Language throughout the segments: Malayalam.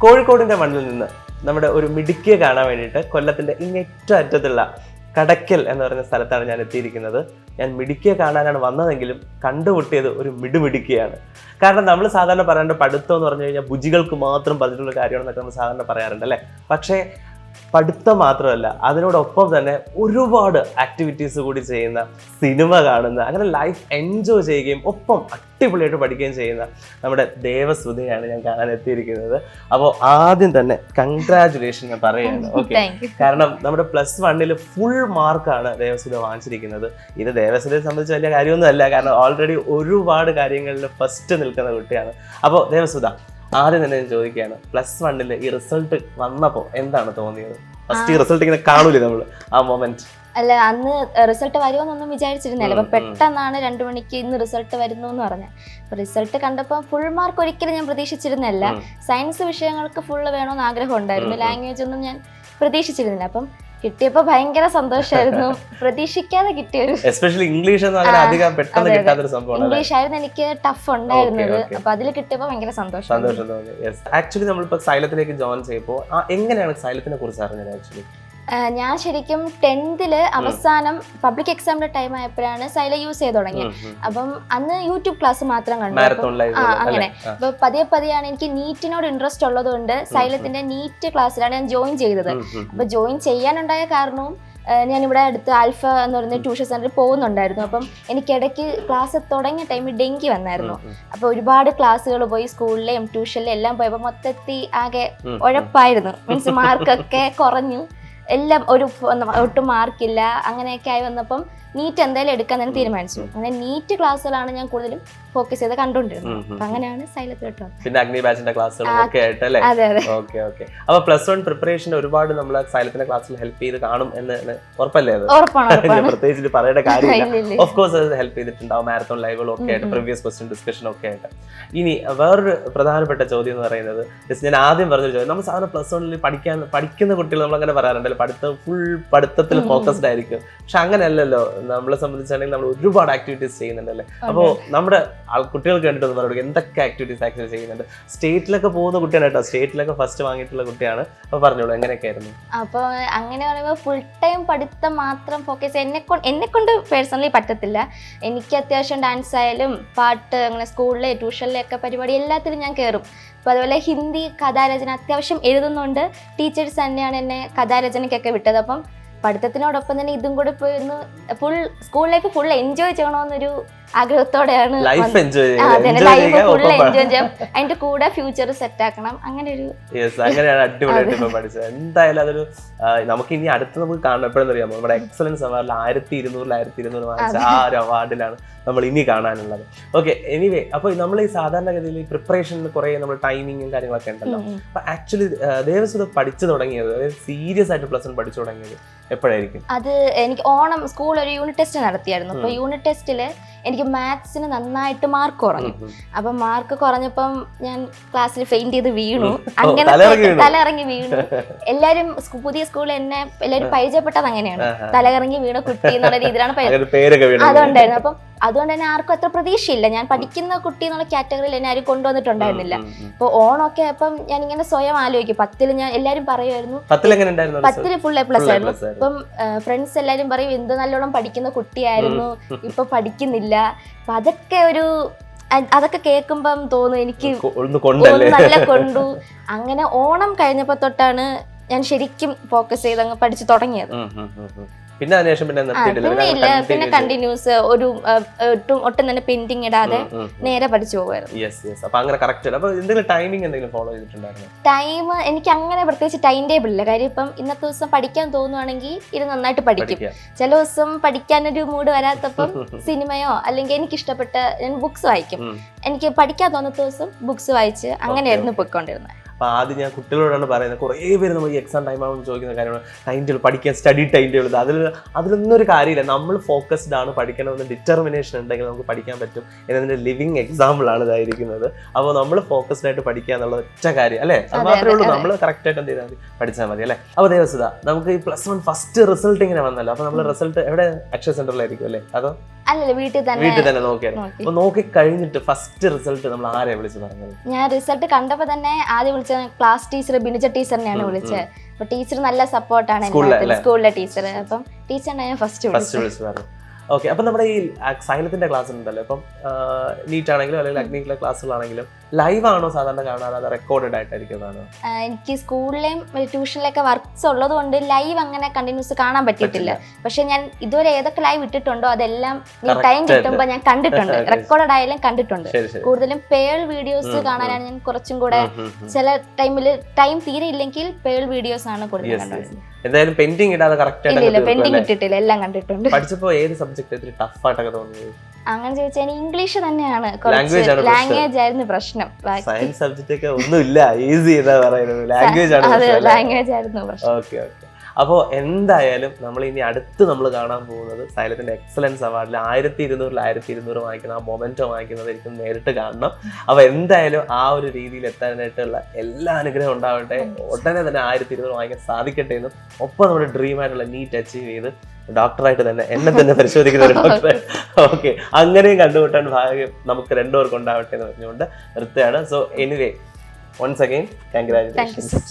കോഴിക്കോടിന്റെ മണ്ണിൽ നിന്ന് നമ്മുടെ ഒരു മിടുക്കിയെ കാണാൻ വേണ്ടിയിട്ട് കൊല്ലത്തിന്റെ ഇങ്ങേറ്റവും അറ്റത്തുള്ള കടയ്ക്കൽ എന്ന് പറയുന്ന സ്ഥലത്താണ് ഞാൻ എത്തിയിരിക്കുന്നത്. ഞാൻ മിടുക്കിയെ കാണാനാണ് വന്നതെങ്കിലും കണ്ടുമുട്ടിയത് ഒരു മിടുമിടുക്കിയാണ്. കാരണം നമ്മൾ സാധാരണ പറയേണ്ട പഠിത്തം എന്ന് പറഞ്ഞു കഴിഞ്ഞാൽ ബുജികൾക്ക് മാത്രം പറഞ്ഞിട്ടുള്ള കാര്യമാണെന്നൊക്കെ നമ്മൾ സാധാരണ പറയാറുണ്ട് അല്ലേ. പക്ഷേ പഠിത്തം മാത്രമല്ല, അതിനോടൊപ്പം തന്നെ ഒരുപാട് ആക്ടിവിറ്റീസ് കൂടി ചെയ്യുന്ന, സിനിമ കാണുന്ന, അങ്ങനെ ലൈഫ് എൻജോയ് ചെയ്യുകയും ഒപ്പം അടിപൊളിയായിട്ട് പഠിക്കുകയും ചെയ്യുന്ന നമ്മുടെ ദേവസുധയാണ് ഞാൻ കാണാൻ എത്തിയിരിക്കുന്നത്. അപ്പോൾ ആദ്യം തന്നെ കൺഗ്രാജുലേഷൻ ഞാൻ പറയുകയാണ്. ഓക്കെ, കാരണം നമ്മുടെ +1 ഫുൾ മാർക്കാണ് ദേവസുധ വാങ്ങിച്ചിരിക്കുന്നത്. ഇത് ദേവസുധയെ സംബന്ധിച്ച് വലിയ കാര്യമൊന്നും അല്ല, കാരണം ഓൾറെഡി ഒരുപാട് കാര്യങ്ങളിൽ ഫസ്റ്റ് നിൽക്കുന്ന കുട്ടിയാണ്. അപ്പോൾ ദേവസുധ, ആദ്യം തന്നെ ഞാൻ ചോദിക്കുകയാണ്, +1 ഈ റിസൾട്ട് വന്നപ്പോൾ എന്താണ് തോന്നിയത്? ഫസ്റ്റ് ഈ റിസൾട്ട് ഇങ്ങനെ കാണൂലേ നമ്മള്, ആ മൊമെന്റ്? അല്ല, അന്ന് റിസൾട്ട് വരുമെന്നൊന്നും വിചാരിച്ചിരുന്നില്ല. അപ്പൊ പെട്ടെന്നാണ് 2 മണിക്ക് ഇന്ന് റിസൾട്ട് വരുന്നു എന്ന് പറഞ്ഞത്. അപ്പൊ റിസൾട്ട് കണ്ടപ്പോൾ ഫുൾ മാർക്ക് ഒരിക്കലും ഞാൻ പ്രതീക്ഷിച്ചിരുന്നില്ല. സയൻസ് വിഷയങ്ങൾക്ക് ഫുള്ള് വേണമെന്ന് ആഗ്രഹം ഉണ്ടായിരുന്നു, ലാംഗ്വേജ് ഒന്നും ഞാൻ പ്രതീക്ഷിച്ചിരുന്നില്ല. അപ്പം കിട്ടിയപ്പോ ഭയങ്കര സന്തോഷമായിരുന്നു. പ്രതീക്ഷിക്കാതെ കിട്ടിയൊരു, എസ്പെഷ്യലി ഇംഗ്ലീഷ് ആയിരുന്നു എനിക്ക് ടഫ് ഉണ്ടായിരുന്നത്. അപ്പൊ അതിൽ കിട്ടിയപ്പോ ഭയങ്കര സന്തോഷം തോന്നി. ആക്ച്വലി നമ്മളിപ്പോ സൈലത്തിലേക്ക് ജോയിൻ ചെയ്തപ്പോൾ എങ്ങനെയാണ് സൈലത്തിനെ കുറിച്ച് അറിഞ്ഞത്? ആക്ച്വലി ഞാൻ ശരിക്കും 10th അവസാനം പബ്ലിക് എക്സാമിന്റെ ടൈം ആയപ്പോഴാണ് സൈല യൂസ് ചെയ്ത് തുടങ്ങിയത്. അപ്പം അന്ന് യൂട്യൂബ് ക്ലാസ് മാത്രം കണ്ടു. അങ്ങനെ അപ്പൊ പതിയെയാണ് എനിക്ക് നീറ്റിനോട് ഇൻട്രസ്റ്റ് ഉള്ളത് കൊണ്ട് സൈലത്തിന്റെ നീറ്റ് ക്ലാസ്സിലാണ് ഞാൻ ജോയിൻ ചെയ്തത്. അപ്പൊ ജോയിൻ ചെയ്യാനുണ്ടായ കാരണവും ഞാനിവിടെ അടുത്ത് ആൽഫ എന്ന് പറയുന്ന ട്യൂഷൻ സെന്ററിൽ പോകുന്നുണ്ടായിരുന്നു. അപ്പം എനിക്കിടയ്ക്ക് ക്ലാസ് തുടങ്ങിയ ടൈമിൽ ഡെങ്കി വന്നായിരുന്നു. അപ്പൊ ഒരുപാട് ക്ലാസ്സുകൾ പോയി, സ്കൂളിലെയും ട്യൂഷനിലെയും എല്ലാം പോയപ്പോൾ മൊത്തത്തിൽ ആകെ ഉഴപ്പായിരുന്നു. മീൻസ് മാർക്കൊക്കെ കുറഞ്ഞു, എല്ലാം ഒട്ടും മാർക്കില്ല. അങ്ങനെയൊക്കെ ആയി വന്നപ്പം നീറ്റ് എന്തായാലും എടുക്കാൻ തന്നെ തീരുമാനിച്ചു. അങ്ങനെ നീറ്റ് ക്ലാസ്സുകളാണ് ഞാൻ കൂടുതലും ഫോക്കസ് ചെയ്ത് കണ്ടുകൊണ്ടിരുന്നത്. അപ്പൊ അങ്ങനെയാണ് സൈലത്ത് കേട്ടോ. പിന്നെ അഗ്നി ബാച്ചിന്റെ ക്ലാസ്സുകളൊക്കെ ആയിട്ടല്ലേ? Okay okay. അപ്പൊ +1 പ്രിപ്പറേഷൻ ഒരുപാട് നമ്മൾ സൈലത്തിന്റെ ക്ലാസ്സിൽ ഹെൽപ്പ് ചെയ്ത് കാണും എന്ന് ഉറപ്പല്ലേ? പ്രത്യേകിച്ച് പറയേണ്ട കാര്യമില്ല. ഓഫ് കോഴ്സ് അത് ഹെൽപ്പ് ചെയ്തിട്ടുണ്ടാവും, മാരത്തോൺ ലൈവുകളും ഒക്കെ ആയിട്ട്, പ്രീവിയസ് ക്വസ്റ്റ്യൻ ഡിസ്കഷനും ഒക്കെ ആയിട്ട്. ഇനി വേറൊരു പ്രധാനപ്പെട്ട ചോദ്യം എന്ന് പറയുന്നത്, ഞാൻ ആദ്യം പറഞ്ഞൊരു ചോദ്യം, നമ്മൾ സാധാരണ +1 പഠിക്കുന്ന കുട്ടികൾ നമ്മൾ അങ്ങനെ പറയാറുണ്ടല്ലോ, ഫുൾ പഠിത്തത്തിൽ ഫോക്കസ്ഡ് ആയിരിക്കും. പക്ഷെ അങ്ങനെയല്ലല്ലോ. നമ്മളെ സംബന്ധിച്ചാണെങ്കിൽ നമ്മൾ ഒരുപാട് ആക്ടിവിറ്റീസ് ചെയ്യുന്നുണ്ടല്ലേ. അപ്പോൾ നമ്മുടെ കുട്ടികൾക്ക് വേണ്ടിയിട്ട് പറഞ്ഞു എന്തൊക്കെ ആക്ടിവിറ്റീസ് ആക്ച്വലി ചെയ്യുന്നുണ്ട്? സ്റ്റേറ്റിലൊക്കെ പോകുന്ന കുട്ടിയാണ് കേട്ടോ, സ്റ്റേറ്റിലൊക്കെ ഫസ്റ്റ് വാങ്ങിയിട്ടുള്ള കുട്ടിയാണ്. അപ്പോൾ പറഞ്ഞോളൂ, എങ്ങനെയൊക്കെയായിരുന്നു? അപ്പോൾ അങ്ങനെ പറയുമ്പോൾ ഫുൾ ടൈം പഠിത്തം മാത്രം ഫോക്കസ് എന്നെക്കൊണ്ട് പേഴ്സണലി പറ്റത്തില്ല. എനിക്ക് അത്യാവശ്യം ഡാൻസ് ആയാലും പാട്ട്, അങ്ങനെ സ്കൂളിലെ ട്യൂഷനിലെയൊക്കെ പരിപാടി എല്ലാത്തിലും ഞാൻ കയറും. അപ്പോൾ അതുപോലെ ഹിന്ദി കഥാരചന അത്യാവശ്യം എഴുതുന്നുണ്ട്. ടീച്ചേഴ്സ് തന്നെയാണ് എന്നെ കഥാരചനയ്ക്കൊക്കെ വിട്ടത്. അപ്പം പഠിത്തത്തിനോടൊപ്പം തന്നെ ഇതും കൂടെ പോയി ഒന്ന് full school life full enjoy ചെയ്യണമെന്നൊരു ആഗ്രഹത്തോടെയാണ് ലൈഫ് ഫുൾ എൻജോയ് ചെയ്യാം, അതിന്റെ കൂടെ ഫ്യൂച്ചർ സെറ്റ് ആക്കണം. അങ്ങനെ ഒരു അങ്ങനെയാണ് അടിപൊളിയായിട്ട് പഠിച്ചത്. എന്തായാലും അതൊരു നമുക്ക് ഇനി അടുത്ത് നമുക്ക് കാണണം. എപ്പോഴെന്ന് അറിയാമോ, നമ്മുടെ എക്സലൻസ് അവാർഡിൽ 1200 വാങ്ങിച്ച ആ ഒരു അവാർഡിലാണ് നമ്മൾ ഇനി കാണാനുള്ളത്. ഓക്കെ, എനിവേ, അപ്പൊ നമ്മൾ ഈ സാധാരണഗതിയിൽ ഈ പ്രിപ്പറേഷനിൽ കുറെ നമ്മൾ ടൈമിങ്ങും കാര്യങ്ങളൊക്കെ ഉണ്ടല്ലോ. അപ്പൊ ആക്ച്വലി ദേവസുധ പഠിച്ചു തുടങ്ങിയത്, സീരിയസ് ആയിട്ട് +1 പഠിച്ചു തുടങ്ങിയത് എപ്പോഴായിരിക്കും? അത് എനിക്ക് ഓണം സ്കൂൾ ഒരു യൂണിറ്റ് ടെസ്റ്റ് നടത്തിയായിരുന്നു. അപ്പൊ യൂണിറ്റ് ടെസ്റ്റില് എനിക്ക് മാത്സിന് നന്നായിട്ട് മാർക്ക് കുറഞ്ഞു. അപ്പൊ മാർക്ക് കുറഞ്ഞപ്പം ഞാൻ ക്ലാസ്സിൽ ഫെയിന്റ് ചെയ്ത് വീണു. അങ്ങനെ തലയിറങ്ങി വീണു. എല്ലാരും പുതിയ സ്കൂളിൽ എന്നെ എല്ലാരും പരിചയപ്പെട്ടത് അങ്ങനെയാണ്, തലയിറങ്ങി വീണ കുട്ടി എന്നുള്ള രീതിയിലാണ് അതുണ്ടായിരുന്നു. അപ്പം അതുകൊണ്ട് തന്നെ ആർക്കും അത്ര പ്രതീക്ഷയില്ല. ഞാൻ പഠിക്കുന്ന കുട്ടി എന്നുള്ള കാറ്റഗറിയിൽ എന്നെ ആരും കൊണ്ടുവന്നിട്ടുണ്ടായിരുന്നില്ല. അപ്പൊ ഓണമൊക്കെ അപ്പം ഞാൻ ഇങ്ങനെ സ്വയം ആലോചിക്കും. 10ൽ ഞാൻ എല്ലാരും പറയുമായിരുന്നു, 10ൽ ഫുൾ A+ ആയിരുന്നു. അപ്പം ഫ്രണ്ട്സ് എല്ലാരും പറയും എന്ത് നല്ലോണം പഠിക്കുന്ന കുട്ടിയായിരുന്നു, ഇപ്പൊ പഠിക്കുന്നില്ല. അപ്പൊ അതൊക്കെ കേൾക്കുമ്പം തോന്നും എനിക്ക് നല്ല കൊണ്ടു. അങ്ങനെ ഓണം കഴിഞ്ഞപ്പോ തൊട്ടാണ് ഞാൻ ശരിക്കും ഫോക്കസ് ചെയ്ത് അങ്ങ് പഠിച്ചു തുടങ്ങിയത്. പിന്നെ അതിനുശേഷം പിന്നെ കണ്ടിന്യൂസ് ഒട്ടും തന്നെ പെൻഡിങ് ഇടാതെ നേരെ പഠിച്ചു പോകുമായിരുന്നു. ടൈം എനിക്ക് അങ്ങനെ പ്രത്യേകിച്ച് ടൈം ടേബിൾ ഇല്ല. കാര്യം ഇപ്പം ഇന്നത്തെ ദിവസം പഠിക്കാൻ തോന്നുവാണെങ്കിൽ ഇത് നന്നായിട്ട് പഠിക്കും. ചില ദിവസം പഠിക്കാനൊരു മൂഡ് വരാത്തപ്പം സിനിമയോ അല്ലെങ്കിൽ എനിക്ക് ഇഷ്ടപ്പെട്ട ഞാൻ ബുക്സ് വായിക്കും. എനിക്ക് പഠിക്കാൻ തോന്നുന്ന ദിവസം ബുക്സ് വായിച്ച് അങ്ങനെയായിരുന്നു പോയിക്കൊണ്ടിരുന്നത്. അപ്പോൾ ആദ്യം ഞാൻ കുട്ടികളോടാണ് പറയുന്നത്, കുറേ പേര് നമ്മൾ ഈ എക്സാം ടൈം ആകുമ്പോൾ ചോദിക്കുന്ന കാര്യമാണ് ടൈം ടേബിൾ, പഠിക്കാൻ സ്റ്റഡി ടൈം ടേബിൾ. അതിലൊന്നും ഒരു കാര്യമില്ല. നമ്മൾ ഫോക്കസ്ഡ് ആണ്, പഠിക്കണമെന്ന് ഡിറ്റർമിനേഷൻ ഉണ്ടെങ്കിൽ നമുക്ക് പഠിക്കാൻ പറ്റും എന്നതിൻ്റെ ലിവിങ് എക്സാമ്പിളാണ് ഇതായിരിക്കുന്നത്. അപ്പോൾ നമ്മൾ ഫോക്കസ്ഡ് ആയിട്ട് പഠിക്കുക എന്നുള്ള ഒറ്റ കാര്യം അല്ലേ, അത് മാത്രമേ ഉള്ളൂ. നമ്മൾ കറക്റ്റായിട്ട് എന്ത് ചെയ്താൽ മതി, പഠിച്ചാൽ മതി അല്ലേ. അപ്പോൾ ദേവസുധ, നമുക്ക് ഈ +1 ഫസ്റ്റ് റിസൾട്ട് ഇങ്ങനെ വന്നല്ലോ. അപ്പോൾ നമ്മൾ റിസൾട്ട് എവിടെ, അക്ഷയ സെന്ററിലായിരിക്കും അല്ലേ? അതോ അല്ലല്ല, വീട്ടിൽ തന്നെ നോക്കിയായിരുന്നു. അപ്പൊ നോക്കി കഴിഞ്ഞിട്ട് ഫസ്റ്റ് റിസൾട്ട് നമ്മൾ ആരെയാ വിളിച്ച് പറഞ്ഞത്? ഞാൻ റിസൾട്ട് കണ്ടപ്പോ തന്നെ ആദ്യം വിളിച്ച ക്ലാസ് ടീച്ചർ ബിനിജ ടീച്ചറിനെയാണ് വിളിച്ചത്. അപ്പൊ ടീച്ചർ നല്ല സപ്പോർട്ടാണ് സ്കൂളിലെ ടീച്ചർ. അപ്പം ടീച്ചറിനെ ഞാൻ ഫസ്റ്റ് വിളിച്ചു. ഓക്കെ, അപ്പൊ നമ്മുടെ ഈ സൈലത്തിന്റെ ക്ലാസ് ഉണ്ടല്ലോ, ഇപ്പം നീറ്റ് ആണെങ്കിലും അല്ലെങ്കിൽ അഗ്നിക്കുള്ള ക്ലാസ്സുകളാണെങ്കിലും ലൈവ് ആണോ സാധാരണ കാണാറ്, അത് റെക്കോർഡഡ് ആയിട്ടായിരിക്കുന്നതാണോ? എനിക്ക് സ്കൂളിലെയും ട്യൂഷനിലൊക്കെ വർക്ക്സ് ഉള്ളത് കൊണ്ട് ലൈവ് അങ്ങനെ കണ്ടിന്യൂസ് കാണാൻ പറ്റിയിട്ടില്ല. പക്ഷെ ഞാൻ ഇതുവരെ ഏതൊക്കെ ലൈവ് ഇട്ടിട്ടുണ്ടോ അതെല്ലാം ടൈം കിട്ടുമ്പോ ഞാൻ കണ്ടിട്ടുണ്ട്, റെക്കോർഡഡ് ആയാലും കണ്ടിട്ടുണ്ട്. കൂടുതലും പേൾ വീഡിയോസ് കാണാനാണ് ഞാൻ കുറച്ചും കൂടെ. ചില ടൈമിൽ ടൈം തീരെ ഇല്ലെങ്കിൽ പേൾ വീഡിയോസ് ആണ് കൂടുതൽ കണ്ടത്. എന്തായാലും പെൻഡിങ് ഇടാതെ കറക്റ്റ് ആയിട്ട് പെൻഡിങ് ഇട്ടിട്ടില്ല, എല്ലാം കണ്ടിട്ടുണ്ട്. പഠിച്ചപ്പോ ഏത് സബ്ജക്ട് ടഫ് ആയിട്ടൊക്കെ തോന്നിയത്? അങ്ങനെ ചോദിച്ചാൽ ഇംഗ്ലീഷ് തന്നെയാണ്, ലാംഗ്വേജ് ആയിരുന്നു പ്രശ്നം. സയൻസ് സബ്ജക്റ്റ് ഒക്കെ ഒന്നുമില്ല, ഈസി എന്നാ പറയുന്നത്, ലാംഗ്വേജ് ആയിരുന്നു പ്രശ്നം. Okay okay. അപ്പോൾ എന്തായാലും നമ്മൾ ഇനി അടുത്ത് നമ്മൾ കാണാൻ പോകുന്നത് സൈലത്തിന്റെ എക്സലൻസ് അവാർഡിൽ 1200 വാങ്ങിക്കുന്ന ആ മൊമെന്റോ വാങ്ങിക്കുന്നത് എനിക്ക് നേരിട്ട് കാണണം. അപ്പൊ എന്തായാലും ആ ഒരു രീതിയിൽ എത്താനായിട്ടുള്ള എല്ലാ അനുഗ്രഹം ഉണ്ടാവട്ടെ. ഉടനെ തന്നെ 1200 വാങ്ങിക്കാൻ സാധിക്കട്ടെ എന്നും ഒപ്പം നമ്മുടെ ഡ്രീം ആയിട്ടുള്ള നീറ്റ് അച്ചീവ് ചെയ്ത് ഡോക്ടറായിട്ട് തന്നെ എന്നെ തന്നെ പരിശോധിക്കുന്ന ഒരു ഡോക്ടർ. ഓക്കെ, അങ്ങനെയും കണ്ടുമുട്ടാൻ ഭാഗ്യം നമുക്ക് രണ്ടുപേർക്കും ഉണ്ടാവട്ടെ എന്ന് പറഞ്ഞുകൊണ്ട് നിർത്തുകയാണ്. So anyway, once again congratulations.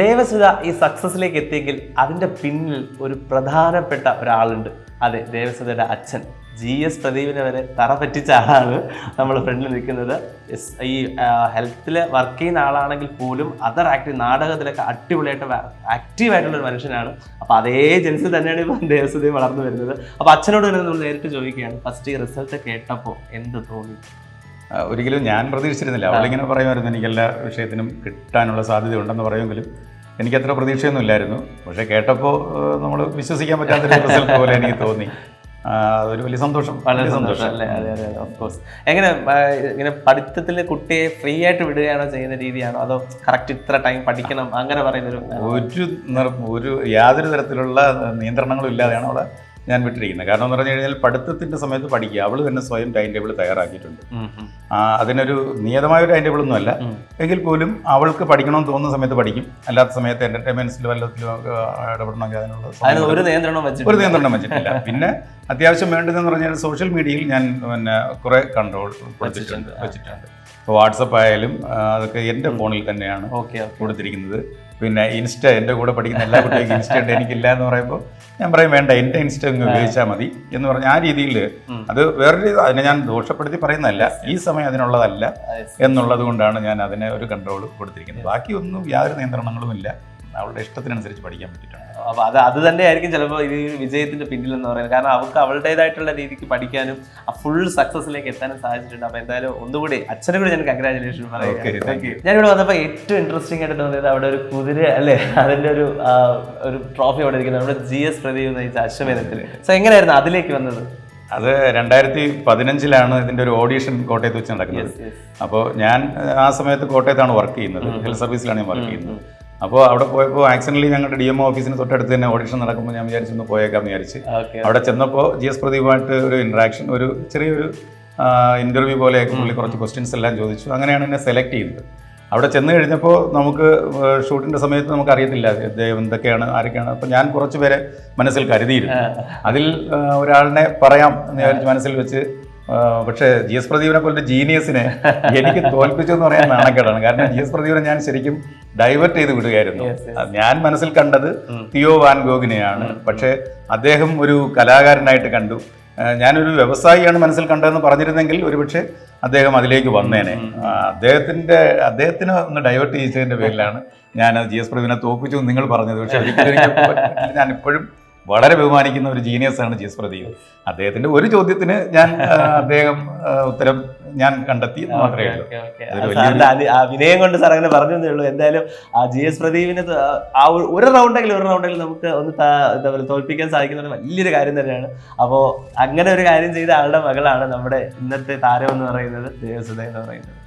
Devasudha ഈ സക്സസിലേക്ക് എത്തിയെങ്കിൽ അതിൻ്റെ പിന്നിൽ ഒരു പ്രധാനപ്പെട്ട ഒരാളുണ്ട്. അതെ, ദേവസുധയുടെ അച്ഛൻ GS പ്രദീപിനെ വരെ തറ പറ്റിച്ച ആളാണ് നമ്മൾ ഫ്രണ്ടിൽ നിൽക്കുന്നത്. ഈ ഹെൽത്തിൽ വർക്ക് ചെയ്യുന്ന ആളാണെങ്കിൽ പോലും അതർ ആക്റ്റീവ് നാടകത്തിലൊക്കെ അടിപൊളിയായിട്ട് ആക്റ്റീവായിട്ടുള്ളൊരു മനുഷ്യനാണ്. അപ്പോൾ അതേ ജൻസിൽ തന്നെയാണ് ഇപ്പോൾ ദേവസുധയും വളർന്നു വരുന്നത്. അപ്പോൾ അച്ഛനോട് തന്നെ നമ്മൾ നേരിട്ട് ചോദിക്കുകയാണ്, ഫസ്റ്റ് ഈ റിസൾട്ട് കേട്ടപ്പോൾ എന്ത് തോന്നി? ഒരിക്കലും ഞാൻ പ്രതീക്ഷിച്ചിരുന്നില്ല. അവളിങ്ങനെ പറയുമായിരുന്നു എനിക്ക് എല്ലാ വിഷയത്തിനും കിട്ടാനുള്ള സാധ്യത ഉണ്ടെന്ന് പറയുമെങ്കിലും എനിക്കത്ര പ്രതീക്ഷയൊന്നും ഇല്ലായിരുന്നു. പക്ഷേ കേട്ടപ്പോൾ നമ്മൾ വിശ്വസിക്കാൻ പറ്റാത്തൊരു റിസൾട്ട് പോലെ എനിക്ക് തോന്നി. അതൊരു വലിയ സന്തോഷം, വളരെ സന്തോഷം അല്ലേ? അതെ അതെ, ഓഫ് കോഴ്സ്. എങ്ങനെ ഇങ്ങനെ പഠിത്തത്തിൽ കുട്ടിയെ ഫ്രീ ആയിട്ട് വിടുകയാണോ ചെയ്യുന്ന രീതിയാണോ, അതോ കറക്റ്റ് ഇത്ര ടൈം പഠിക്കണം അങ്ങനെ ഒരു യാതൊരു തരത്തിലുള്ള നിയന്ത്രണങ്ങളും ഇല്ലാതെയാണ് അവളെ ഞാൻ വിട്ടിരിക്കുന്നത്. കാരണം എന്ന് പറഞ്ഞു കഴിഞ്ഞാൽ പഠിത്തത്തിൻ്റെ സമയത്ത് പഠിക്കുക, അവൾ തന്നെ സ്വയം ടൈം ടേബിൾ തയ്യാറാക്കിയിട്ടുണ്ട്. അതിനൊരു നിയതമായ ഒരു ടൈം ടേബിൾ ഒന്നും അല്ല, എങ്കിൽ പോലും അവൾക്ക് പഠിക്കണമെന്ന് തോന്നുന്ന സമയത്ത് പഠിക്കും, അല്ലാത്ത സമയത്ത് എൻ്റർടൈൻമെൻറ്റ്സിൽ വല്ലത്തിലും ഇടപെടണമെങ്കിൽ അതിനുള്ള ഒരു നിയന്ത്രണം വെച്ചിട്ടില്ല. പിന്നെ അത്യാവശ്യം വേണ്ടതെന്ന് പറഞ്ഞാൽ സോഷ്യൽ മീഡിയയിൽ ഞാൻ പിന്നെ കുറേ കൺട്രോൾ വെച്ചിട്ടുണ്ട്. ഇപ്പോൾ വാട്സപ്പ് ആയാലും അതൊക്കെ എൻ്റെ ഫോണിൽ തന്നെയാണ് കൊടുത്തിരിക്കുന്നത്. പിന്നെ ഇൻസ്റ്റ, എൻ്റെ കൂടെ പഠിക്കുന്ന എല്ലാ കുട്ടികൾക്കും ഇൻസ്റ്റ ഉണ്ട്, എനിക്കില്ല എന്ന് പറയുമ്പോൾ ഞാൻ പറയും വേണ്ട, എൻ്റെ ഇൻസ്റ്റ ഒന്ന് ഉപയോഗിച്ചാൽ മതി എന്ന് പറഞ്ഞ ആ രീതിയിൽ. അത് വേറൊരു അതിനെ ഞാൻ ദോഷപ്പെടുത്തി പറയുന്നതല്ല, ഈ സമയം അതിനുള്ളതല്ല എന്നുള്ളത് കൊണ്ടാണ് ഞാൻ അതിനെ ഒരു കൺട്രോൾ കൊടുത്തിരിക്കുന്നത്. ബാക്കി ഒന്നും യാതൊരു നിയന്ത്രണങ്ങളും ഇല്ല, അവളുടെ ഇഷ്ടത്തിനനുസരിച്ച് പഠിക്കാൻ പറ്റിയിട്ടുണ്ട്. അപ്പോൾ അത് തന്നെയായിരിക്കും ചിലപ്പോൾ ഈ വിജയത്തിന്റെ പിന്നിലെന്ന് പറയുന്നത്. കാരണം അവൾക്ക് അവളുടേതായിട്ടുള്ള രീതിക്ക് പഠിക്കാനും ആ ഫുൾ സക്സസിലേക്ക് എത്താനും സാധിച്ചിട്ടുണ്ട്. അപ്പോൾ എന്തായാലും ഒന്നുകൂടി അച്ഛനെ കൂടി ഞാൻ കൺഗ്രാജുലേഷൻ പറയാം. ഞാനിവിടെ വന്നപ്പോൾ ഏറ്റവും ഇൻട്രസ്റ്റിംഗ് ആയിട്ട് തോന്നിയത് അവിടെ ഒരു കുതിര അല്ലേ, അതിൻ്റെ ഒരു ട്രോഫി അവിടെ ഇരിക്കുന്നത് നമ്മുടെ GS പ്രദീപ് നയിച്ച അശ്വമേധത്തിൽ. സോ എങ്ങനെയായിരുന്നു അതിലേക്ക് വന്നത്? അത് 2015 ഇതിൻ്റെ ഒരു ഓഡീഷൻ കോട്ടയത്ത് വെച്ച് നടക്കുന്നത്. അപ്പോൾ ഞാൻ ആ സമയത്ത് കോട്ടയത്താണ് വർക്ക് ചെയ്യുന്നത്, ഹെൽത്ത് സർവീസിലാണ് ഞാൻ വർക്ക് ചെയ്യുന്നത്. അപ്പോൾ അവിടെ പോയപ്പോൾ ആക്സിഡൻ്റലി ഞങ്ങളുടെ DMO ഓഫീസിന് തൊട്ടടുത്ത് തന്നെ ഓഡിഷൻ നടക്കുമ്പോൾ ഞാൻ വിചാരിച്ചൊന്ന് പോയേക്കാമെന്ന് വിചാരിച്ച് അവിടെ ചെന്നപ്പോൾ GS പ്രദീപുമായിട്ട് ഒരു ഇൻട്രാക്ഷൻ, ഒരു ചെറിയൊരു ഇൻ്റർവ്യൂ പോലെയൊക്കെ പുള്ളി കുറച്ച് ക്വസ്റ്റ്യൻസ് എല്ലാം ചോദിച്ചു. അങ്ങനെയാണ് എന്നെ സെലക്ട് ചെയ്യുന്നത്. അവിടെ ചെന്ന് കഴിഞ്ഞപ്പോൾ നമുക്ക് ഷൂട്ടിൻ്റെ സമയത്ത് നമുക്ക് അറിയത്തില്ല എന്തൊക്കെയാണ് ആരൊക്കെയാണ്. അപ്പോൾ ഞാൻ കുറച്ച് പേരെ മനസ്സിൽ കരുതിയിരുന്നു. അതിൽ ഒരാളിനെ പറയാം എന്ന് വിചാരിച്ച് മനസ്സിൽ വെച്ച്, പക്ഷേ GS പ്രദീപിനെ പോലൊരു ജീനിയസിനെ എനിക്ക് തോൽപ്പിച്ചെന്ന് പറയാൻ നാണക്കേടാണ്. കാരണം GS പ്രദീപിനെ ഞാൻ ശരിക്കും ഡൈവേർട്ട് ചെയ്ത് വിടുകയായിരുന്നു. ഞാൻ മനസ്സിൽ കണ്ടത് തിയോ വാൻ ഗോഗിനെയാണ്, പക്ഷേ അദ്ദേഹം ഒരു കലാകാരനായിട്ട് കണ്ടു. ഞാനൊരു വ്യവസായിയാണ് മനസ്സിൽ കണ്ടതെന്ന് പറഞ്ഞിരുന്നെങ്കിൽ ഒരുപക്ഷെ അദ്ദേഹം അതിലേക്ക് വന്നേനെ. അദ്ദേഹത്തിന് ഒന്ന് ഡൈവേർട്ട് ചെയ്തതിൻ്റെ പേരിലാണ് ഞാൻ GS പ്രദീപിനെ തോൽപ്പിച്ചു നിങ്ങൾ പറഞ്ഞത്. പക്ഷേ ഒരിക്കലും ഞാൻ ഇപ്പോഴും വളരെ ബഹുമാനിക്കുന്ന ഒരു ജീനിയസാണ് GS പ്രദീപ്. അദ്ദേഹത്തിന്റെ ഒരു ചോദ്യത്തിന് അദ്ദേഹം ഉത്തരം ഞാൻ കണ്ടെത്തി മാത്രമേ ഉള്ളൂ. വിനയം കൊണ്ട് സാർ അങ്ങനെ പറഞ്ഞതേ ഉള്ളൂ. എന്തായാലും ആ GS പ്രദീപിന് ആ ഒരു റൗണ്ടെങ്കിലും നമുക്ക് ഒന്ന് എന്താ പറയുക തോൽപ്പിക്കാൻ സാധിക്കുന്ന വലിയൊരു കാര്യം തന്നെയാണ്. അപ്പോൾ അങ്ങനെ ഒരു കാര്യം ചെയ്ത ആളുടെ മകളാണ് നമ്മുടെ ഇന്നത്തെ താരം എന്ന് പറയുന്നത് ദേവസുധ എന്ന് പറയുന്നത്.